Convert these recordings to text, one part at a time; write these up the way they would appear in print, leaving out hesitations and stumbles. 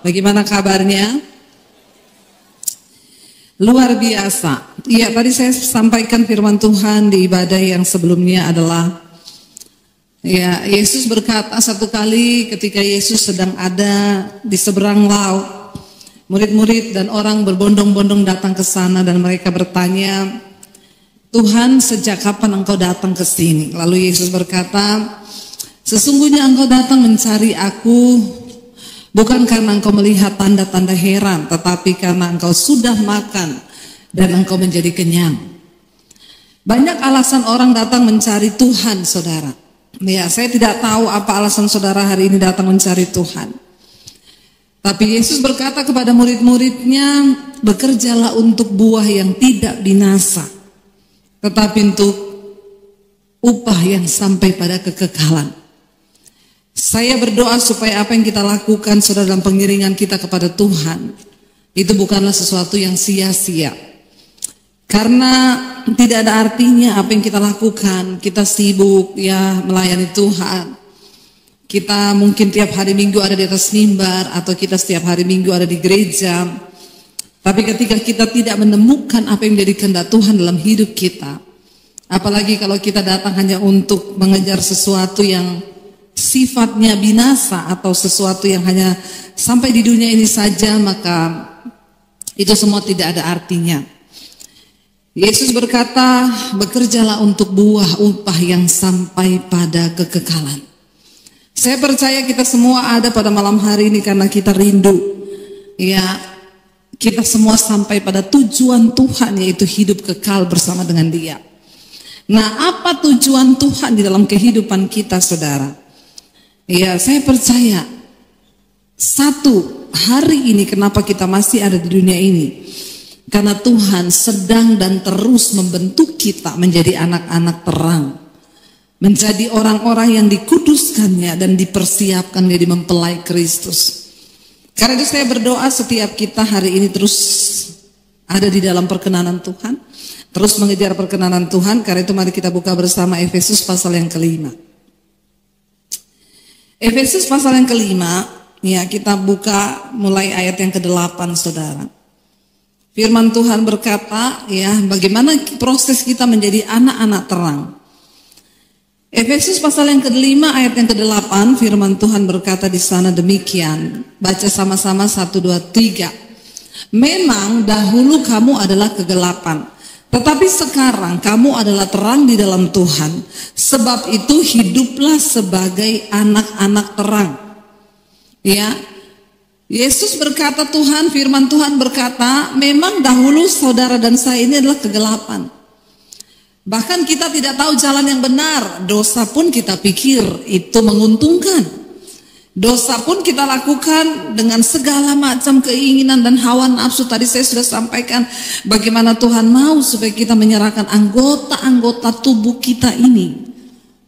Bagaimana kabarnya? Luar biasa. Iya, tadi saya sampaikan firman Tuhan di ibadah yang sebelumnya adalah, ya, Yesus berkata satu kali ketika Yesus sedang ada di seberang laut, murid-murid dan orang berbondong-bondong datang ke sana dan mereka bertanya, Tuhan, sejak kapan engkau datang ke sini? Lalu Yesus berkata, sesungguhnya engkau datang mencari aku bukan karena engkau melihat tanda-tanda heran, tetapi karena engkau sudah makan dan engkau menjadi kenyang. Banyak alasan orang datang mencari Tuhan, saudara. Ya, saya tidak tahu apa alasan saudara hari ini datang mencari Tuhan. Tapi Yesus berkata kepada murid-muridnya, bekerjalah untuk buah yang tidak binasa, tetapi untuk upah yang sampai pada kekekalan. Saya berdoa supaya apa yang kita lakukan, saudara, dalam pengiringan kita kepada Tuhan, itu bukanlah sesuatu yang sia-sia. Karena tidak ada artinya apa yang kita lakukan. Kita sibuk ya melayani Tuhan. Kita mungkin tiap hari Minggu ada di atas mimbar, atau kita setiap hari Minggu ada di gereja. Tapi ketika kita tidak menemukan apa yang menjadi kehendak Tuhan dalam hidup kita, apalagi kalau kita datang hanya untuk mengejar sesuatu yang sifatnya binasa atau sesuatu yang hanya sampai di dunia ini saja, maka itu semua tidak ada artinya. Yesus berkata, bekerjalah untuk buah upah yang sampai pada kekekalan. Saya percaya kita semua ada pada malam hari ini karena kita rindu, ya, kita semua sampai pada tujuan Tuhan, yaitu hidup kekal bersama dengan Dia. Nah, apa tujuan Tuhan di dalam kehidupan kita, saudara? Ya, saya percaya satu, hari ini kenapa kita masih ada di dunia ini, karena Tuhan sedang dan terus membentuk kita menjadi anak-anak terang, menjadi orang-orang yang dikuduskannya dan dipersiapkan jadi mempelai Kristus. Karena itu saya berdoa setiap kita hari ini terus ada di dalam perkenanan Tuhan, terus mengejar perkenanan Tuhan. Karena itu mari kita buka bersama Efesus pasal yang ke-5. Efesus pasal yang ke-5, ya, kita buka mulai ayat yang ke-8, saudara. Firman Tuhan berkata, ya, bagaimana proses kita menjadi anak-anak terang. Efesus pasal yang ke-5 ayat yang ke-8, firman Tuhan berkata di sana demikian. Baca sama-sama 1, 2, 3. Memang dahulu kamu adalah kegelapan, tetapi sekarang kamu adalah terang di dalam Tuhan. Sebab itu hiduplah sebagai anak-anak terang. Ya, Yesus berkata, Tuhan, firman Tuhan berkata, memang dahulu saudara dan saya ini adalah kegelapan. Bahkan kita tidak tahu jalan yang benar. Dosa pun kita pikir itu menguntungkan. Dosa pun kita lakukan dengan segala macam keinginan dan hawa nafsu. Tadi saya sudah sampaikan bagaimana Tuhan mau supaya kita menyerahkan anggota-anggota tubuh kita ini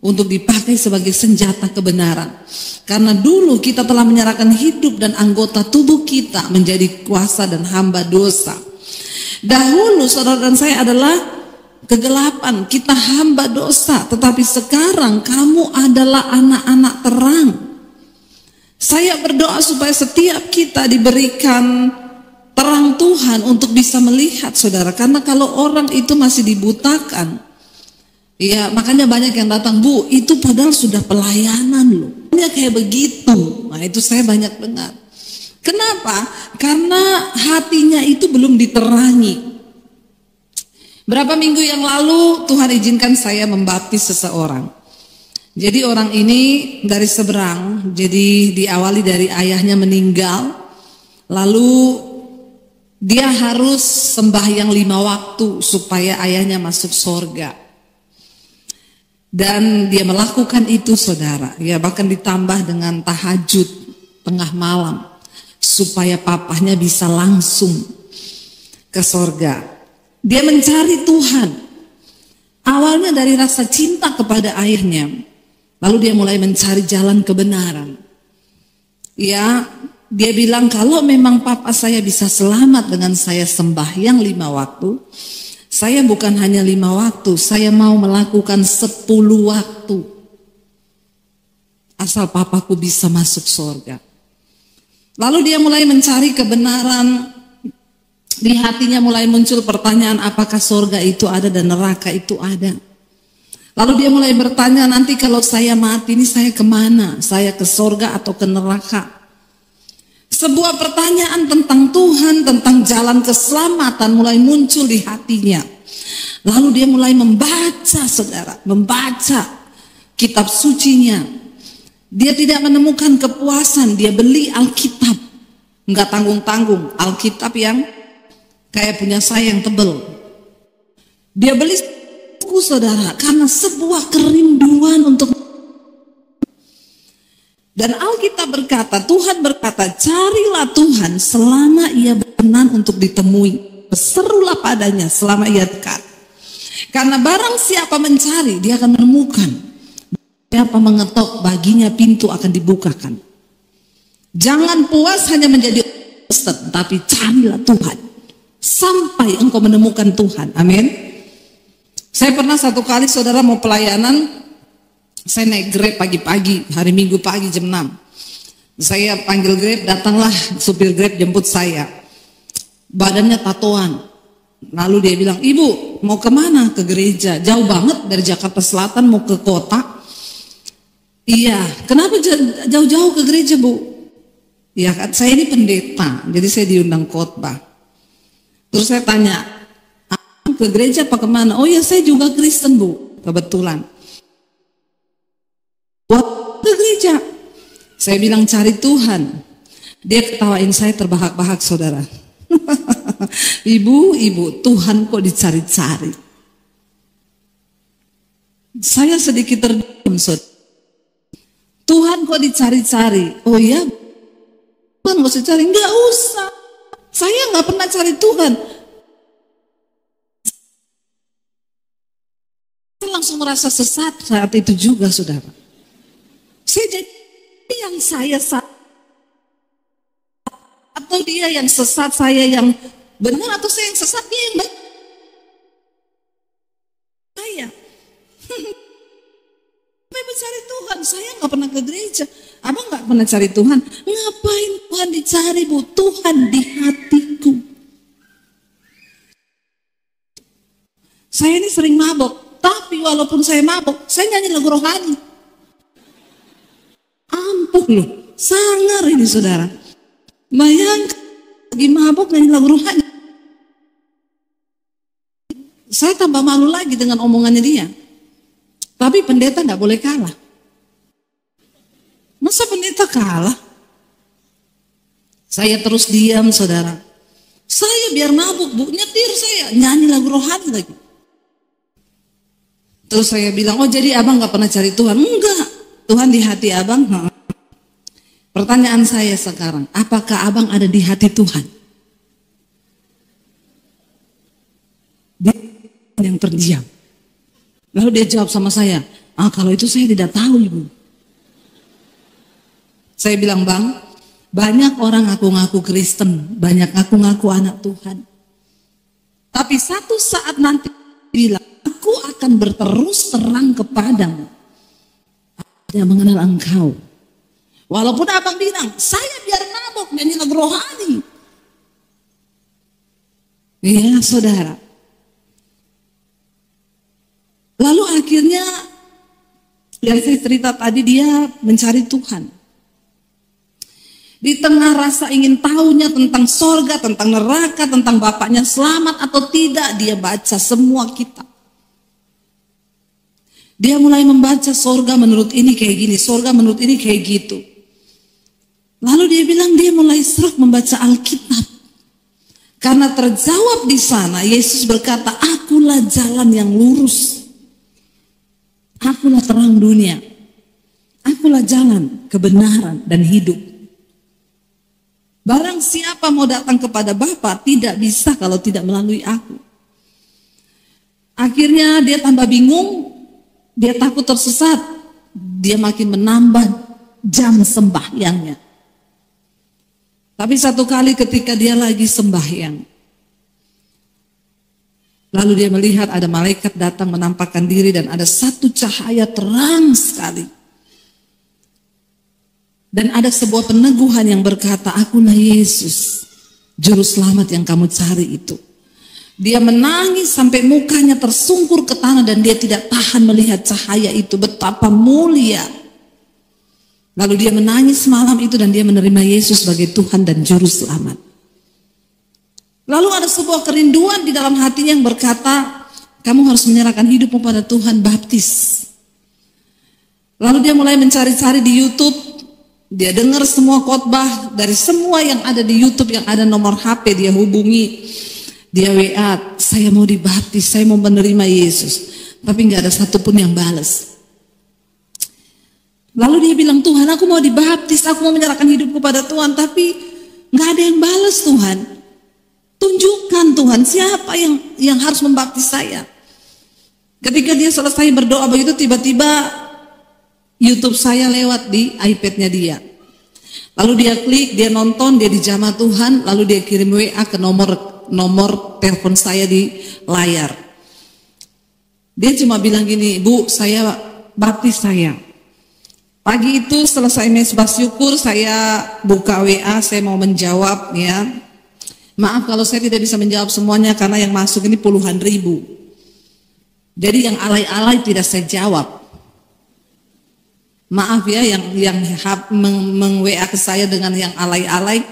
untuk dipakai sebagai senjata kebenaran. Karena dulu kita telah menyerahkan hidup dan anggota tubuh kita menjadi kuasa dan hamba dosa. Dahulu saudara dan saya adalah kegelapan, kita hamba dosa. Tetapi sekarang kamu adalah anak-anak terang. Saya berdoa supaya setiap kita diberikan terang Tuhan untuk bisa melihat, saudara. Karena kalau orang itu masih dibutakan, ya, makanya banyak yang datang, Bu, itu padahal sudah pelayanan loh. Banyak kayak begitu. Nah, itu saya banyak dengar. Kenapa? Karena hatinya itu belum diterangi. Berapa minggu yang lalu Tuhan izinkan saya membaptis seseorang. Jadi orang ini dari seberang, jadi diawali dari ayahnya meninggal, lalu dia harus sembahyang 5 waktu supaya ayahnya masuk surga. Dan dia melakukan itu, saudara, ya, bahkan ditambah dengan tahajud tengah malam supaya papahnya bisa langsung ke surga. Dia mencari Tuhan. Awalnya dari rasa cinta kepada ayahnya. Lalu dia mulai mencari jalan kebenaran. Ya, dia bilang kalau memang papa saya bisa selamat dengan saya sembahyang 5 waktu, saya bukan hanya 5 waktu, saya mau melakukan 10 waktu. Asal papaku bisa masuk surga. Lalu dia mulai mencari kebenaran. Di hatinya mulai muncul pertanyaan, apakah surga itu ada dan neraka itu ada. Lalu dia mulai bertanya, nanti kalau saya mati ini saya kemana? Saya ke surga atau ke neraka? Sebuah pertanyaan tentang Tuhan, tentang jalan keselamatan mulai muncul di hatinya. Lalu dia mulai membaca, saudara, membaca kitab sucinya. Dia tidak menemukan kepuasan, dia beli Alkitab. Enggak tanggung-tanggung, Alkitab yang kayak punya saya yang tebel. Dia beli buku, saudara, karena sebuah kerinduan untuk. Dan Alkitab berkata, Tuhan berkata, carilah Tuhan selama ia berkenan untuk ditemui. Berserulah padanya selama ia dekat. Karena barang siapa mencari, dia akan menemukan. Siapa mengetok, baginya pintu akan dibukakan. Jangan puas hanya menjadi Kristen, tapi carilah Tuhan. Sampai engkau menemukan Tuhan. Amin. Saya pernah satu kali, saudara, mau pelayanan. Saya naik Grab pagi-pagi, hari Minggu pagi jam 6. Saya panggil Grab, datanglah supir Grab jemput saya. Badannya tatoan. Lalu dia bilang, ibu mau kemana? Ke gereja. Jauh banget dari Jakarta Selatan mau ke kota. Iya, kenapa jauh-jauh ke gereja, bu? Ya kan, saya ini pendeta, jadi saya diundang khotbah. Terus saya tanya, ke gereja apa kemana? Oh ya, saya juga Kristen, bu, kebetulan. Buat ke gereja. Saya bilang cari Tuhan. Dia ketawain saya terbahak-bahak, saudara. Ibu, Tuhan kok dicari-cari. Saya sedikit terdiam, saudara. Tuhan kok dicari-cari. Oh ya, Tuhan gak usah cari. Enggak usah. Saya gak pernah cari Tuhan. Saya langsung merasa sesat saat itu juga, saudara. Saya jadi yang saya sesat, atau dia yang sesat, saya yang benar, atau saya yang sesat, dia yang benar. Saya mencari Tuhan, saya nggak pernah ke gereja. Abang nggak pernah cari Tuhan. Ngapain Tuhan dicari, bu? Tuhan di hatiku. Saya ini sering mabok, tapi walaupun saya mabok, saya nyanyi lagu rohani. Ampun loh, sangar ini, saudara. Bayangkan lagi mabok nyanyi lagu rohani. Saya tambah malu lagi dengan omongannya dia. Tapi pendeta nggak boleh kalah. Masa pendeta kalah? Saya terus diam, saudara. Saya biar mabuk, bu, nyetir saya, nyanyi lagu rohani lagi. Terus saya bilang, oh jadi abang nggak pernah cari Tuhan? Enggak, Tuhan di hati abang. Pertanyaan saya sekarang, apakah abang ada di hati Tuhan? Dia yang terdiam. Lalu dia jawab sama saya, kalau itu saya tidak tahu, ibu. Saya bilang, bang, banyak orang ngaku-ngaku Kristen, banyak ngaku-ngaku anak Tuhan. Tapi satu saat nanti bilang, aku akan berterus terang kepadamu. Dia mengenal engkau. Walaupun abang bilang, saya biar mabok nyanyi lagu rohani. Iya, saudara. Lalu akhirnya, yang saya cerita tadi, dia mencari Tuhan. Di tengah rasa ingin tahunya tentang sorga, tentang neraka, tentang bapaknya selamat atau tidak, dia baca semua kitab. Dia mulai membaca sorga menurut ini kayak gini, sorga menurut ini kayak gitu. Lalu dia bilang dia mulai serak membaca Alkitab. Karena terjawab di sana, Yesus berkata, akulah jalan yang lurus. Akulah terang dunia. Akulah jalan, kebenaran, dan hidup. Barang siapa mau datang kepada Bapa tidak bisa kalau tidak melalui aku. Akhirnya dia tambah bingung, dia takut tersesat. Dia makin menambah jam sembahyangnya. Tapi satu kali ketika dia lagi sembahyang, lalu dia melihat ada malaikat datang menampakkan diri dan ada satu cahaya terang sekali. Dan ada sebuah peneguhan yang berkata, akulah Yesus, juru selamat yang kamu cari itu. Dia menangis sampai mukanya tersungkur ke tanah dan dia tidak tahan melihat cahaya itu, betapa mulia. Lalu dia menangis malam itu dan dia menerima Yesus sebagai Tuhan dan juru selamat. Lalu ada sebuah kerinduan di dalam hatinya yang berkata, kamu harus menyerahkan hidupmu pada Tuhan, baptis. Lalu dia mulai mencari-cari di YouTube. Dia dengar semua khotbah dari semua yang ada di YouTube, yang ada nomor HP, dia hubungi. Dia WA, saya mau dibaptis, saya mau menerima Yesus. Tapi gak ada satupun yang balas. Lalu dia bilang, Tuhan aku mau dibaptis, aku mau menyerahkan hidupku pada Tuhan. Tapi gak ada yang balas Tuhan. Tunjukkan Tuhan siapa yang harus membaptis saya. Ketika dia selesai berdoa begitu, tiba-tiba YouTube saya lewat di iPad-nya dia. Lalu dia klik, dia nonton, dia dijamah Tuhan, lalu dia kirim WA ke nomor telepon saya di layar. Dia cuma bilang gini, Bu, saya baptis saya. Pagi itu selesai mesbah syukur, saya buka WA, saya mau menjawab ya. Maaf kalau saya tidak bisa menjawab semuanya karena yang masuk ini puluhan ribu. Jadi yang alay-alay tidak saya jawab. Maaf ya yang meng-WA ke saya dengan yang alay-alay.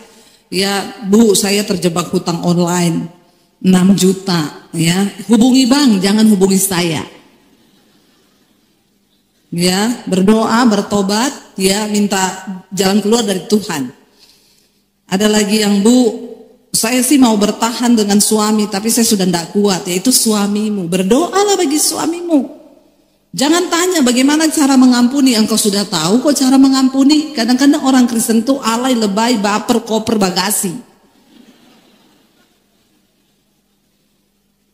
Ya Bu, saya terjebak hutang online 6 juta ya. Hubungi Bang, jangan hubungi saya. Ya, berdoa, bertobat, ya minta jalan keluar dari Tuhan. Ada lagi yang Bu, saya sih mau bertahan dengan suami tapi saya sudah tidak kuat, yaitu suamimu. Berdoalah bagi suamimu. Jangan tanya bagaimana cara mengampuni, engkau sudah tahu kok cara mengampuni. Kadang-kadang orang Kristen tuh alay, lebay, baper, koper, bagasi.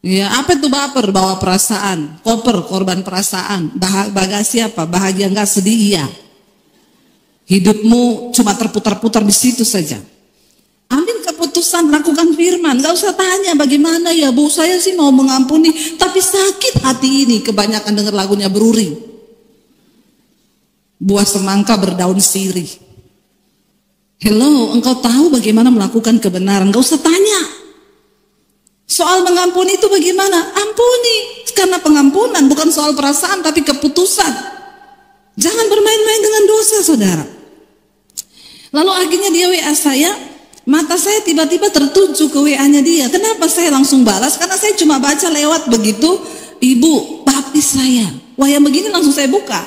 Ya, apa itu baper? Bawa perasaan. Koper, korban perasaan. Bagasi apa? Bahagia enggak, sedih iya. Hidupmu cuma terputar-putar di situ saja. Ambil keputusan, lakukan firman. Gak usah tanya bagaimana ya Bu, saya sih mau mengampuni tapi sakit hati ini. Kebanyakan dengar lagunya Beruri. Buah semangka berdaun sirih. Hello, engkau tahu bagaimana melakukan kebenaran. Gak usah tanya. Soal mengampuni itu bagaimana? Ampuni. Karena pengampunan bukan soal perasaan tapi keputusan. Jangan bermain-main dengan dosa saudara. Lalu akhirnya dia WA saya. Mata saya tiba-tiba tertuju ke WA-nya dia. Kenapa saya langsung balas? Karena saya cuma baca lewat begitu, Ibu, baptis saya. Wah yang begini langsung saya buka.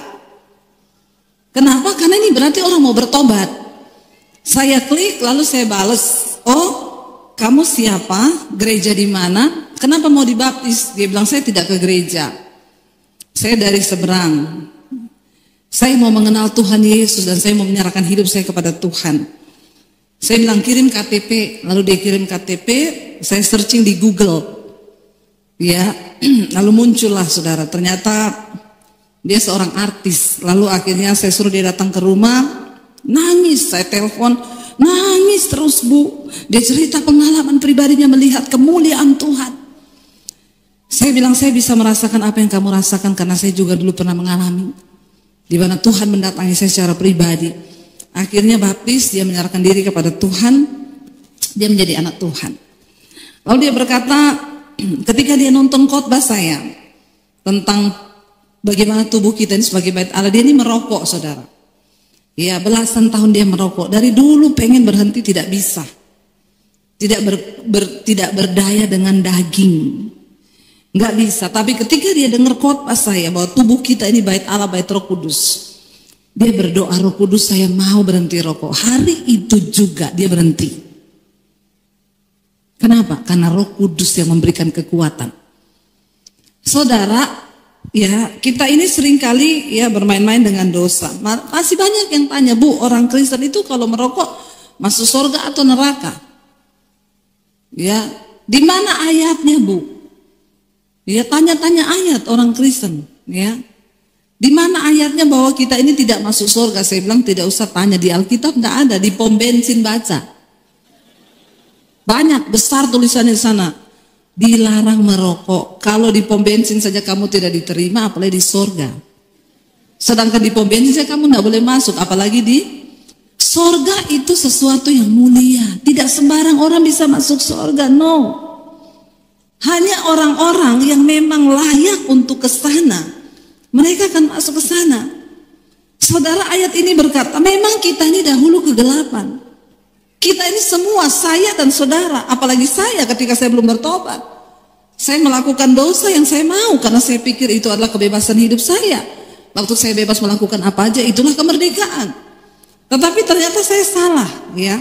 Kenapa? Karena ini berarti orang mau bertobat. Saya klik lalu saya balas. Oh, kamu siapa? Gereja di mana? Kenapa mau dibaptis? Dia bilang saya tidak ke gereja. Saya dari seberang. Saya mau mengenal Tuhan Yesus dan saya mau menyerahkan hidup saya kepada Tuhan. Saya bilang kirim KTP, lalu dia kirim KTP, saya searching di Google, ya, lalu muncullah saudara, ternyata dia seorang artis, lalu akhirnya saya suruh dia datang ke rumah, nangis, saya telepon, nangis terus Bu, dia cerita pengalaman pribadinya melihat kemuliaan Tuhan. Saya bilang saya bisa merasakan apa yang kamu rasakan karena saya juga dulu pernah mengalami, di mana Tuhan mendatangi saya secara pribadi. Akhirnya baptis, dia menyerahkan diri kepada Tuhan, dia menjadi anak Tuhan. Lalu dia berkata, ketika dia nonton khotbah saya tentang bagaimana tubuh kita ini sebagai bait Allah, dia ini merokok saudara. Ya belasan tahun dia merokok, dari dulu pengen berhenti tidak bisa. Tidak berdaya dengan daging. Nggak bisa, tapi ketika dia dengar khotbah saya bahwa tubuh kita ini bait Allah, bait Roh Kudus. Dia berdoa, Roh Kudus saya mau berhenti rokok. Hari itu juga dia berhenti. Kenapa? Karena Roh Kudus yang memberikan kekuatan. Saudara, ya kita ini seringkali ya bermain-main dengan dosa. Masih banyak yang tanya, Bu, orang Kristen itu kalau merokok masuk surga atau neraka? Ya, di mana ayatnya Bu? Ya tanya-tanya ayat orang Kristen, ya. Di mana ayatnya bahwa kita ini tidak masuk surga? Saya bilang tidak usah tanya, di Alkitab tidak ada, di pom bensin baca. Banyak besar tulisannya di sana. Dilarang merokok. Kalau di pom bensin saja kamu tidak diterima, apalagi di surga. Sedangkan di pom bensin saja kamu tidak boleh masuk, apalagi di Sorga itu sesuatu yang mulia. Tidak sembarang orang bisa masuk sorga, no. Hanya orang-orang yang memang layak untuk ke sana, mereka akan masuk ke sana. Saudara, ayat ini berkata, memang kita ini dahulu kegelapan. Kita ini semua, saya dan saudara, apalagi saya ketika saya belum bertobat. Saya melakukan dosa yang saya mau karena saya pikir itu adalah kebebasan hidup saya. Waktu saya bebas melakukan apa aja, itulah kemerdekaan. Tetapi ternyata saya salah, ya.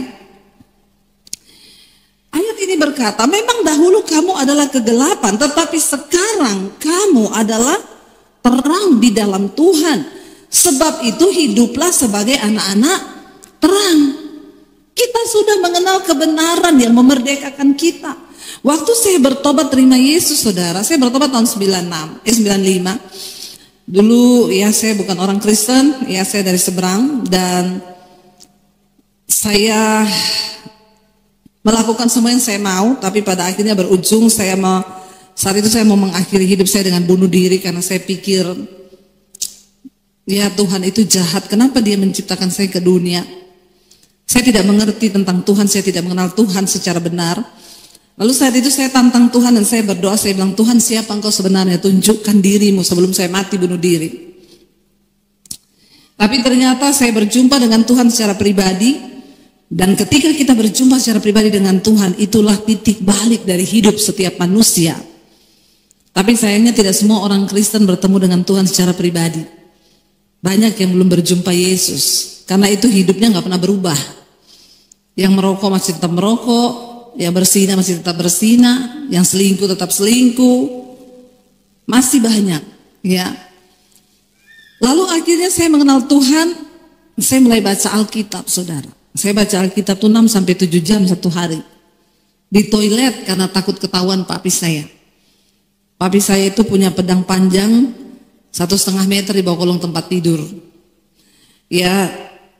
Ayat ini berkata, memang dahulu kamu adalah kegelapan, tetapi sekarang kamu adalah terang di dalam Tuhan. Sebab itu hiduplah sebagai anak-anak terang. Kita sudah mengenal kebenaran yang memerdekakan kita. Waktu saya bertobat terima Yesus, saudara, saya bertobat tahun 95. Dulu ya saya bukan orang Kristen, ya saya dari seberang, dan saya melakukan semua yang saya mau, tapi pada akhirnya berujung saat itu saya mau mengakhiri hidup saya dengan bunuh diri karena saya pikir ya Tuhan itu jahat, kenapa dia menciptakan saya ke dunia? Saya tidak mengerti tentang Tuhan, saya tidak mengenal Tuhan secara benar. Lalu saat itu saya tantang Tuhan dan saya berdoa, saya bilang, Tuhan siapa engkau sebenarnya, tunjukkan dirimu sebelum saya mati bunuh diri. Tapi ternyata saya berjumpa dengan Tuhan secara pribadi, dan ketika kita berjumpa secara pribadi dengan Tuhan, itulah titik balik dari hidup setiap manusia. Tapi sayangnya tidak semua orang Kristen bertemu dengan Tuhan secara pribadi. Banyak yang belum berjumpa Yesus, karena itu hidupnya nggak pernah berubah. Yang merokok masih tetap merokok, yang berzina masih tetap berzina, yang selingkuh tetap selingkuh, masih banyak, ya. Lalu akhirnya saya mengenal Tuhan, saya mulai baca Alkitab, saudara. Saya baca Alkitab tuh 6-7 jam satu hari. Di toilet karena takut ketahuan papi saya. Papi saya itu punya pedang panjang 1,5 meter di bawah kolong tempat tidur. Ya,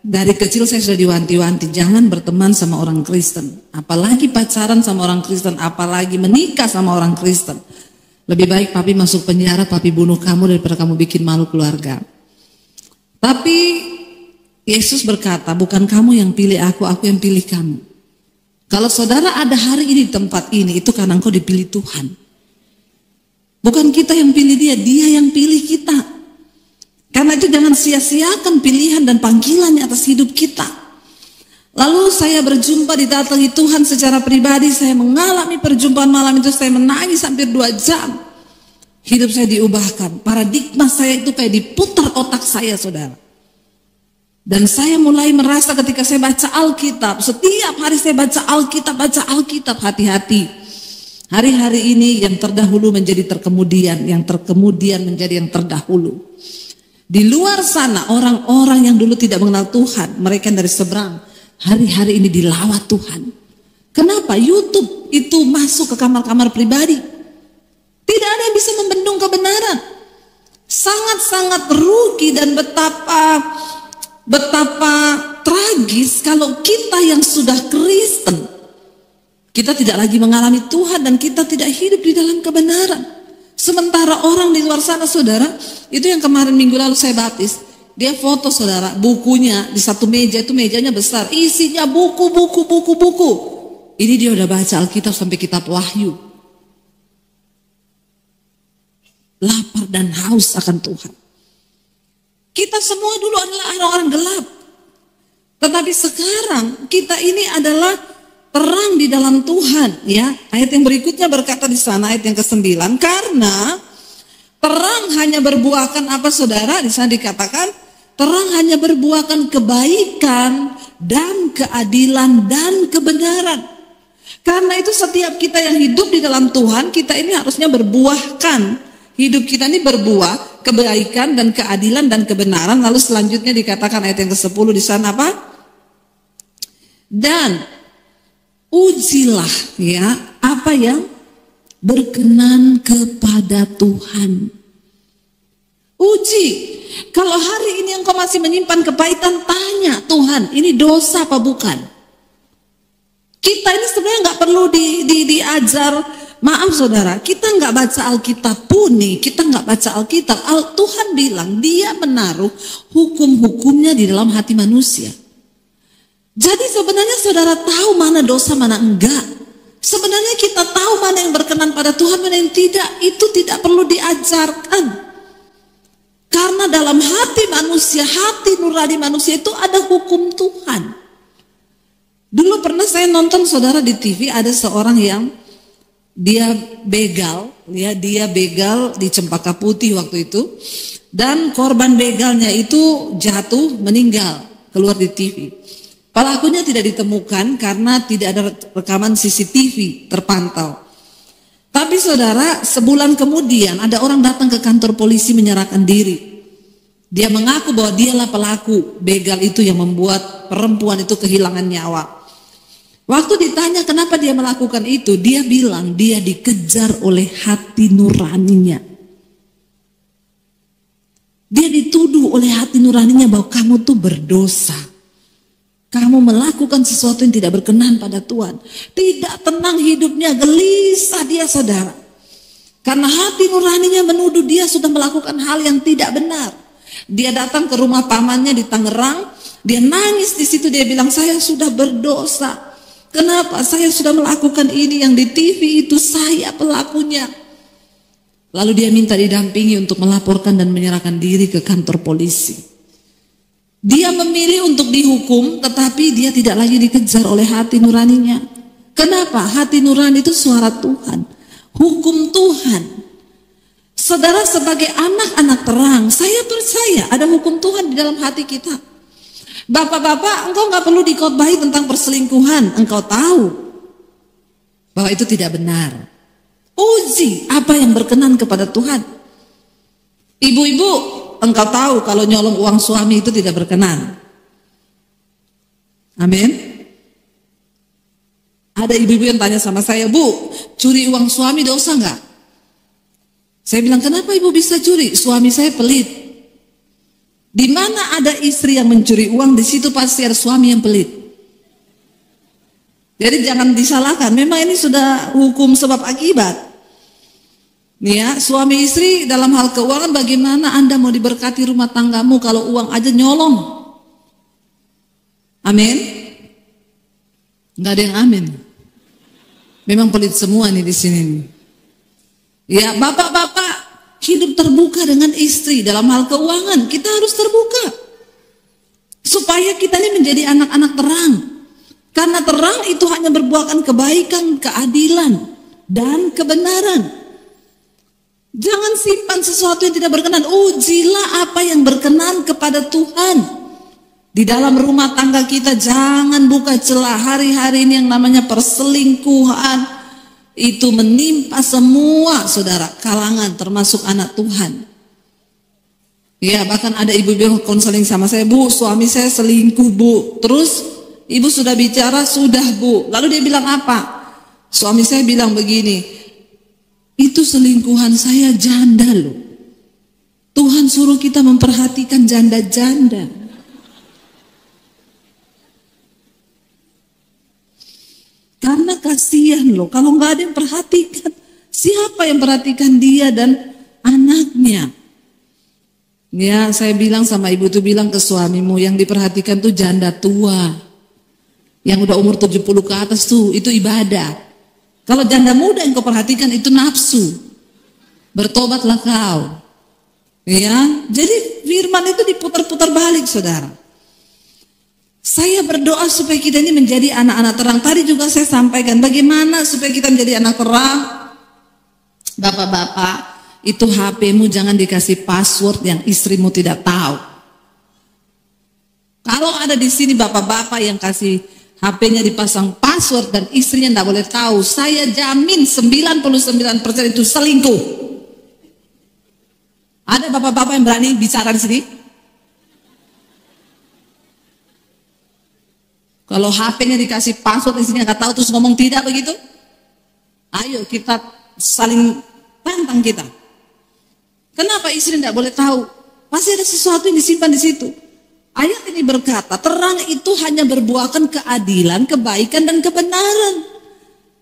dari kecil saya sudah diwanti-wanti, jangan berteman sama orang Kristen. Apalagi pacaran sama orang Kristen, apalagi menikah sama orang Kristen. Lebih baik papi masuk penjara, papi bunuh kamu daripada kamu bikin malu keluarga. Tapi Yesus berkata, bukan kamu yang pilih aku yang pilih kamu. Kalau saudara ada hari ini di tempat ini, itu karena engkau dipilih Tuhan. Bukan kita yang pilih dia, dia yang pilih kita. Karena itu jangan sia-siakan pilihan dan panggilannya atas hidup kita. Lalu saya berjumpa didatangi Tuhan secara pribadi, saya mengalami perjumpaan malam itu, saya menangis hampir 2 jam. Hidup saya diubahkan, paradigma saya itu kayak diputar otak saya, saudara. Dan saya mulai merasa ketika saya baca Alkitab, setiap hari saya baca Alkitab, hati-hati. Hari-hari ini yang terdahulu menjadi terkemudian, yang terkemudian menjadi yang terdahulu. Di luar sana orang-orang yang dulu tidak mengenal Tuhan, mereka dari seberang, hari-hari ini dilawat Tuhan. Kenapa? YouTube itu masuk ke kamar-kamar pribadi. Tidak ada yang bisa membendung kebenaran. Sangat-sangat rugi dan betapa tragis kalau kita yang sudah Kristen, kita tidak lagi mengalami Tuhan dan kita tidak hidup di dalam kebenaran. Sementara orang di luar sana, saudara, itu yang kemarin minggu lalu saya baptis, dia foto, saudara, bukunya di satu meja, itu mejanya besar, isinya buku. Ini dia udah baca Alkitab sampai kitab Wahyu. Lapar dan haus akan Tuhan. Kita semua dulu adalah orang-orang gelap. Tetapi sekarang kita ini adalah terang di dalam Tuhan, ya. Ayat yang berikutnya berkata di sana, ayat yang ke-9, karena terang hanya berbuahkan apa, saudara? Di sana dikatakan terang hanya berbuahkan kebaikan dan keadilan dan kebenaran. Karena itu setiap kita yang hidup di dalam Tuhan, kita ini harusnya berbuahkan. Hidup kita ini berbuah kebaikan dan keadilan dan kebenaran. Lalu selanjutnya dikatakan ayat yang ke-10 di sana apa? Dan ujilah, ya, apa yang berkenan kepada Tuhan. Uji. Kalau hari ini engkau masih menyimpan kepahitan, tanya Tuhan, ini dosa apa bukan? Kita ini sebenarnya nggak perlu diajar. Maaf saudara, kita nggak baca Alkitab pun nih, kita nggak baca Alkitab. Tuhan bilang dia menaruh hukum-hukumnya di dalam hati manusia. Jadi sebenarnya saudara tahu mana dosa, mana enggak. Sebenarnya kita tahu mana yang berkenan pada Tuhan, mana yang tidak. Itu tidak perlu diajarkan. Karena dalam hati manusia, hati nurani manusia itu ada hukum Tuhan. Dulu pernah saya nonton saudara di TV, ada seorang yang dia begal, ya, dia begal di Cempaka Putih waktu itu. Dan korban begalnya itu jatuh, meninggal, keluar di TV. Pelakunya tidak ditemukan karena tidak ada rekaman CCTV terpantau. Tapi saudara, sebulan kemudian ada orang datang ke kantor polisi menyerahkan diri. Dia mengaku bahwa dialah pelaku begal itu yang membuat perempuan itu kehilangan nyawa. Waktu ditanya kenapa dia melakukan itu, dia bilang dia dikejar oleh hati nuraninya. Dia dituduh oleh hati nuraninya bahwa kamu tuh berdosa. Kamu melakukan sesuatu yang tidak berkenan pada Tuhan. Tidak tenang hidupnya, gelisah dia saudara. Karena hati nuraninya menuduh dia sudah melakukan hal yang tidak benar. Dia datang ke rumah pamannya di Tangerang. Dia nangis di situ, dia bilang saya sudah berdosa. Kenapa? Saya sudah melakukan ini, yang di TV itu saya pelakunya. Lalu dia minta didampingi untuk melaporkan dan menyerahkan diri ke kantor polisi. Dia memilih untuk dihukum, tetapi dia tidak lagi dikejar oleh hati nuraninya. Kenapa? Hati nurani itu suara Tuhan, hukum Tuhan. Saudara, sebagai anak-anak terang, saya percaya ada hukum Tuhan di dalam hati kita. Bapak-bapak, engkau gak perlu dikhotbahi tentang perselingkuhan. Engkau tahu bahwa itu tidak benar. Uji apa yang berkenan kepada Tuhan. Ibu-ibu, engkau tahu kalau nyolong uang suami itu tidak berkenan. Amin. Ada ibu-ibu yang tanya sama saya, Bu, curi uang suami dosa enggak? Saya bilang, kenapa ibu bisa curi? Suami saya pelit. Di mana ada istri yang mencuri uang, di situ pasti ada suami yang pelit. Jadi jangan disalahkan, memang ini sudah hukum sebab akibat. Nih ya, suami istri dalam hal keuangan, bagaimana Anda mau diberkati rumah tanggamu kalau uang aja nyolong? Amin? Nggak ada yang amin. Memang pelit semua nih di sini. Ya, bapak-bapak hidup terbuka dengan istri dalam hal keuangan. Kita harus terbuka supaya kita ini menjadi anak-anak terang. Karena terang itu hanya berbuahkan kebaikan, keadilan, dan kebenaran. Jangan simpan sesuatu yang tidak berkenan. Ujilah apa yang berkenan kepada Tuhan. Di dalam rumah tangga kita jangan buka celah. Hari-hari ini yang namanya perselingkuhan itu menimpa semua saudara, kalangan termasuk anak Tuhan. Ya, bahkan ada ibu-ibu konseling sama saya, Bu, suami saya selingkuh, Bu. Terus ibu sudah bicara, sudah, Bu. Lalu dia bilang apa? Suami saya bilang begini, itu selingkuhan saya janda loh. Tuhan suruh kita memperhatikan janda-janda. Karena kasihan loh, kalau nggak ada yang perhatikan, siapa yang perhatikan dia dan anaknya? Ya, saya bilang sama ibu tuh, bilang ke suamimu, yang diperhatikan tuh janda tua. Yang udah umur 70 ke atas tuh, itu ibadah. Kalau janda muda yang kau perhatikan itu nafsu. Bertobatlah kau. Ya, jadi firman itu diputar-putar balik saudara. Saya berdoa supaya kita ini menjadi anak-anak terang. Tadi juga saya sampaikan bagaimana supaya kita menjadi anak terang. Bapak-bapak, itu HP-mu jangan dikasih password yang istrimu tidak tahu. Kalau ada di sini bapak-bapak yang kasih HP-nya dipasang password dan istrinya tidak boleh tahu, saya jamin 99% itu selingkuh. Ada bapak-bapak yang berani bicara di sini? Kalau HP-nya dikasih password, istrinya nggak tahu terus ngomong tidak begitu? Ayo kita saling tantang kita. Kenapa istri tidak boleh tahu? Pasti ada sesuatu yang disimpan di situ. Ayat ini berkata, terang itu hanya berbuahkan keadilan, kebaikan, dan kebenaran.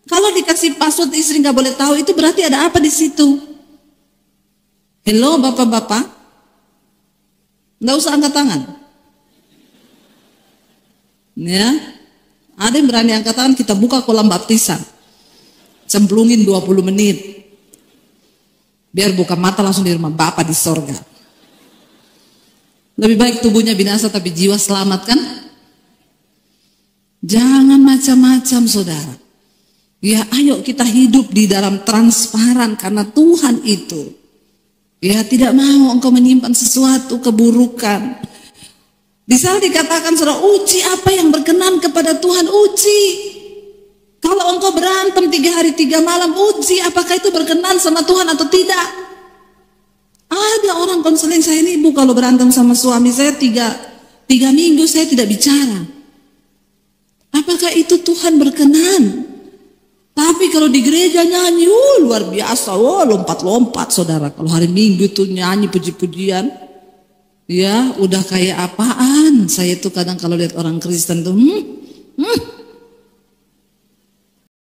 Kalau dikasih password istri nggak boleh tahu, itu berarti ada apa di situ? Hello bapak-bapak, nggak usah angkat tangan. Ya, ada yang berani angkat tangan, kita buka kolam baptisan, cemplungin 20 menit, biar buka mata langsung di rumah Bapa di sorga. Lebih baik tubuhnya binasa tapi jiwa selamat kan? Jangan macam-macam saudara. Ya ayo kita hidup di dalam transparan karena Tuhan itu ya tidak mau engkau menyimpan sesuatu keburukan. Di sana dikatakan saudara, uji apa yang berkenan kepada Tuhan, uji. Kalau engkau berantem 3 hari 3 malam, uji apakah itu berkenan sama Tuhan atau tidak. Ada orang konseling saya ini, Bu, kalau berantem sama suami saya 3 minggu saya tidak bicara. Apakah itu Tuhan berkenan? Tapi kalau di gereja nyanyi, luar biasa, lompat-lompat saudara. Kalau hari Minggu tuh nyanyi puji-pujian, ya udah kayak apaan. Saya tuh kadang kalau lihat orang Kristen tuh,